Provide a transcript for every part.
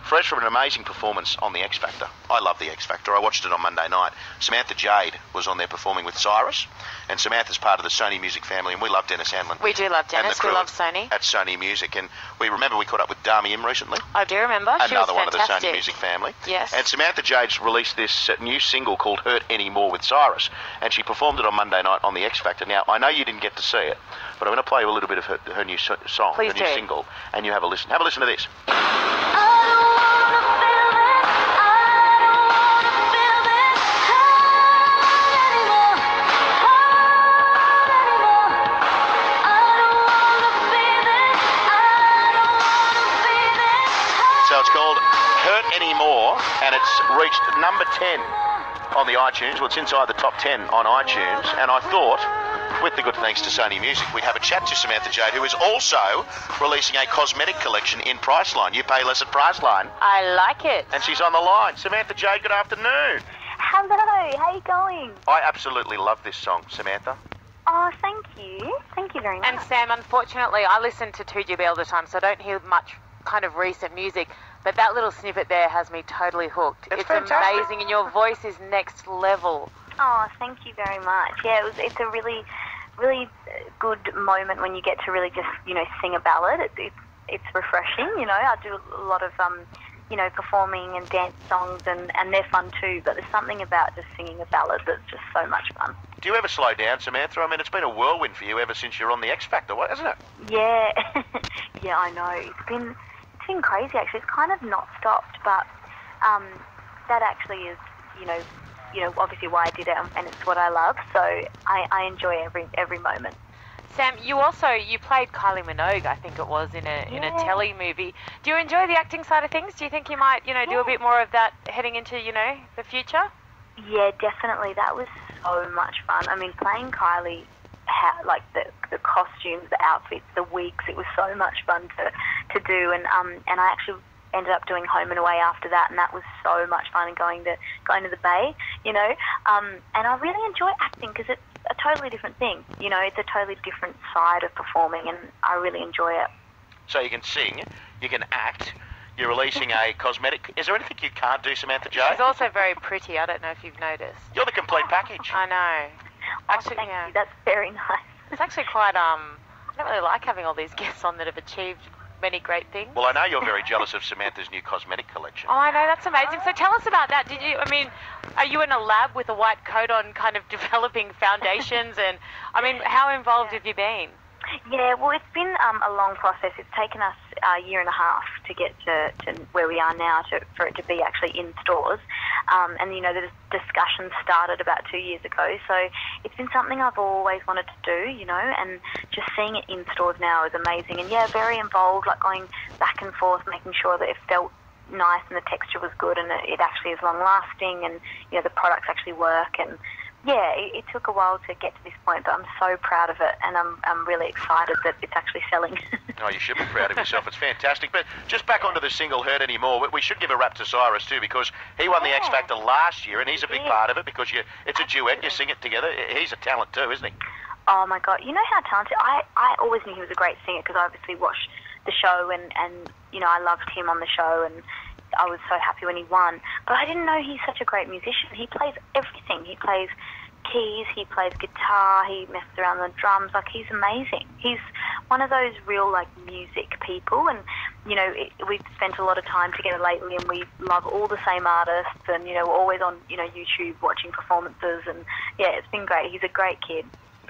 Fresh from an amazing performance on The X Factor. I love The X Factor. I watched it on Monday night. Samantha Jade was on there performing with Cyrus, and Samantha's part of the Sony Music family, and we love Dennis Hanlon. We do love Dennis. We love Sony. At Sony Music, and we remember we caught up with Dami Im recently. I do remember. She Another was one of the fantastic. Sony Music family. Yes. And Samantha Jade's released this new single called Hurt Anymore with Cyrus, and she performed it on Monday night on The X Factor. Now, I know you didn't get to see it, but I'm going to play you a little bit of her new song, Please her new single, and you have a listen. Have a listen to this. So it's called Hurt Anymore, and it's reached number 10 on the iTunes. Well, it's inside the top 10 on iTunes, and I thought, with the good thanks to Sony Music, we'd have a chat to Samantha Jade, who is also releasing a cosmetic collection in Priceline. You pay less at Priceline. I like it. And she's on the line. Samantha Jade, good afternoon. Hello, how you going? I absolutely love this song, Samantha. Oh, thank you. Thank you very much. And Sam, unfortunately, I listen to 2GB all the time, so I don't hear much kind of recent music, but that little snippet there has me totally hooked. It's fantastic. Amazing, and your voice is next level. Oh, thank you very much. Yeah, it's a really, really good moment when you get to really just, sing a ballad. It's refreshing, I do a lot of, performing and dance songs, and they're fun too, but there's something about just singing a ballad that's just so much fun. Do you ever slow down, Samantha? I mean, it's been a whirlwind for you ever since you're on The X Factor, hasn't it? Yeah, yeah, I know. It's been crazy, actually. It's kind of not stopped, but that actually is, obviously why I did it, and it's what I love, so I enjoy every moment. Sam, you played Kylie Minogue, I think it was, in a telly movie. Do you enjoy the acting side of things? Do you think you might, do a bit more of that heading into, the future? Yeah, definitely. That was so much fun. I mean, playing Kylie, the costumes, the outfits, the wigs, it was so much fun to do, and I actually ended up doing Home and Away after that, and that was so much fun, and going to the Bay, and I really enjoy acting because it's a totally different thing, it's a totally different side of performing, and I really enjoy it. So you can sing, you can act, you're releasing a cosmetic. Is there anything you can't do, Samantha Jade? She's also very pretty. I don't know if you've noticed. You're the complete package. I know. Actually, thank you. That's very nice. It's actually quite, I don't really like having all these guests on that have achieved many great things. Well, I know you're very jealous of Samantha's new cosmetic collection. Oh, I know, that's amazing. So tell us about that. Are you in a lab with a white coat on kind of developing foundations? And, how involved have you been? Yeah, well, it's been a long process. It's taken us a year and a half to get to where we are now, for it to be actually in stores. And, the discussion started about 2 years ago. So it's been something I've always wanted to do, and just seeing it in stores now is amazing. And, yeah, very involved, like going back and forth, making sure that it felt nice and the texture was good and it actually is long-lasting and, the products actually work. And, yeah, it took a while to get to this point, but I'm so proud of it, and I'm really excited that it's actually selling. Oh, you should be proud of yourself. It's fantastic. But just back onto the single Hurt Anymore, we should give a rap to Cyrus too, because he won the X Factor last year, and he's a big part of it because it's a duet, you sing it together. He's a talent too, isn't he? Oh, my God. You know how talented... I always knew he was a great singer because I obviously watched the show, and I loved him on the show, and I was so happy when he won. But I didn't know he's such a great musician. He plays everything. He plays keys, he plays guitar, he messes around the drums. Like, he's amazing. He's one of those real, music people. And, we've spent a lot of time together lately, and we love all the same artists, and, we're always on, YouTube watching performances. And, yeah, it's been great. He's a great kid.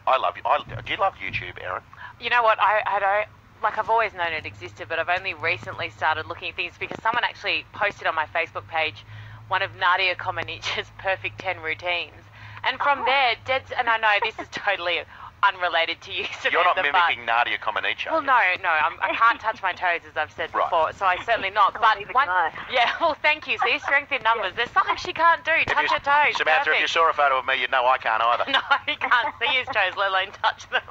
I love you. Do you love YouTube, Erin? You know what? I've always known it existed, but I've only recently started looking at things because someone actually posted on my Facebook page one of Nadia Comaneci's Perfect 10 routines. And from there, and I know this is totally unrelated to you, Samantha. You're not mimicking Nadia Comaneci. Well, no, I can't touch my toes, as I've said before, so I certainly not. But yeah, well, thank you. See, strength in numbers. There's something she can't do. Touch her toes. Samantha, if you saw a photo of me, you'd know I can't either. No, he can't see his toes, let alone touch them.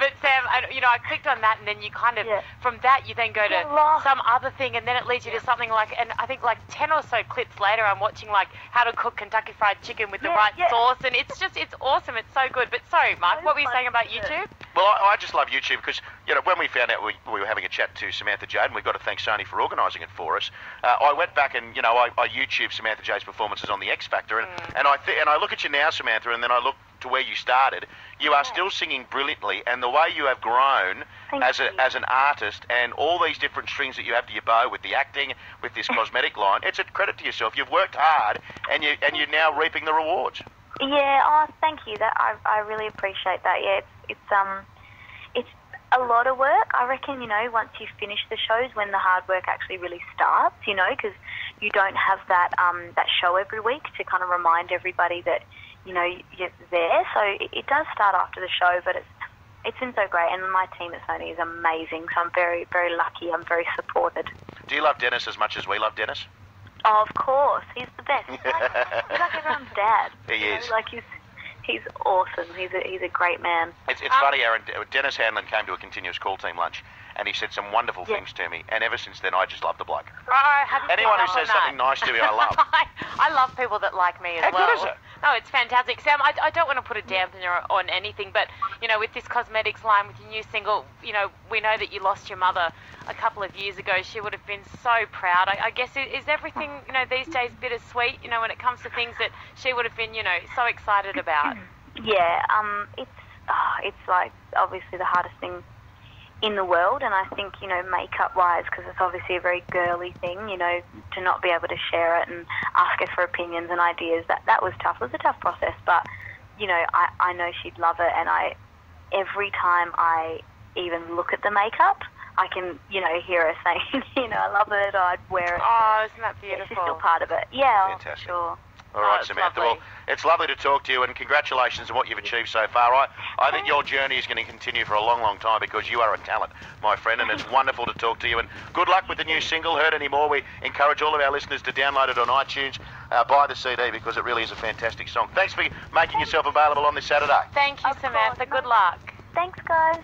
But Sam, I clicked on that, and then you kind of, from that, you then go to some other thing, and then it leads you to something and I think 10 or so clips later, I'm watching how to cook Kentucky Fried Chicken with the right sauce, and it's awesome. It's so good. But Sorry, Mark, what were you saying about YouTube? Well, I just love YouTube because, when we found out we were having a chat to Samantha Jade, and we've got to thank Sony for organising it for us, I went back and, I YouTubed Samantha Jade's performances on the X Factor, and I look at you now, Samantha, and then I look to where you started. You are still singing brilliantly, and the way you have grown as an artist, and all these different strings that you have to your bow with the acting, with this cosmetic line, it's a credit to yourself. You've worked hard, and you're now reaping the rewards. Yeah, thank you. That I really appreciate that. Yeah, it's a lot of work. I reckon, once you finish the shows, when the hard work actually really starts, because you don't have that show every week to kind of remind everybody that, you're there. So it does start after the show, but it's been so great, and my team at Sony is amazing. So I'm very, very lucky. I'm very supported. Do you love Dennis as much as we love Dennis? Oh, of course, he's the best. He's like everyone's dad. He is. He's awesome. He's a great man. It's funny, Aaron. Dennis Hanlon came to a continuous call team lunch, and he said some wonderful things to me. And ever since then, I just love the bloke. Anyone who says something nice to me, I love. I love people that like me as well. How good is it? No, it's fantastic. Sam, I don't want to put a dampener on anything, but, with this cosmetics line, with your new single, we know that you lost your mother a couple of years ago. She would have been so proud. I guess, is everything, these days bittersweet, when it comes to things that she would have been, so excited about? Yeah, it's like obviously the hardest thing in the world, and I think, makeup-wise, because it's obviously a very girly thing, to not be able to share it and ask her for opinions and ideas, that was tough. It was a tough process, but, I know she'd love it, and every time I even look at the makeup, I can, hear her saying, I love it, or I'd wear it. Oh, isn't that beautiful? Yeah, she's still part of it. Yeah, fantastic. Sure. All right, Samantha. Lovely. Well, it's lovely to talk to you, and congratulations on what you've achieved so far. I think your journey is going to continue for a long, long time because you are a talent, my friend, and it's wonderful to talk to you. And good luck with the new single, Heard Anymore. We encourage all of our listeners to download it on iTunes, buy the CD, because it really is a fantastic song. Thanks for making yourself available on this Saturday. Thank you, Samantha. Good luck. Thanks, guys.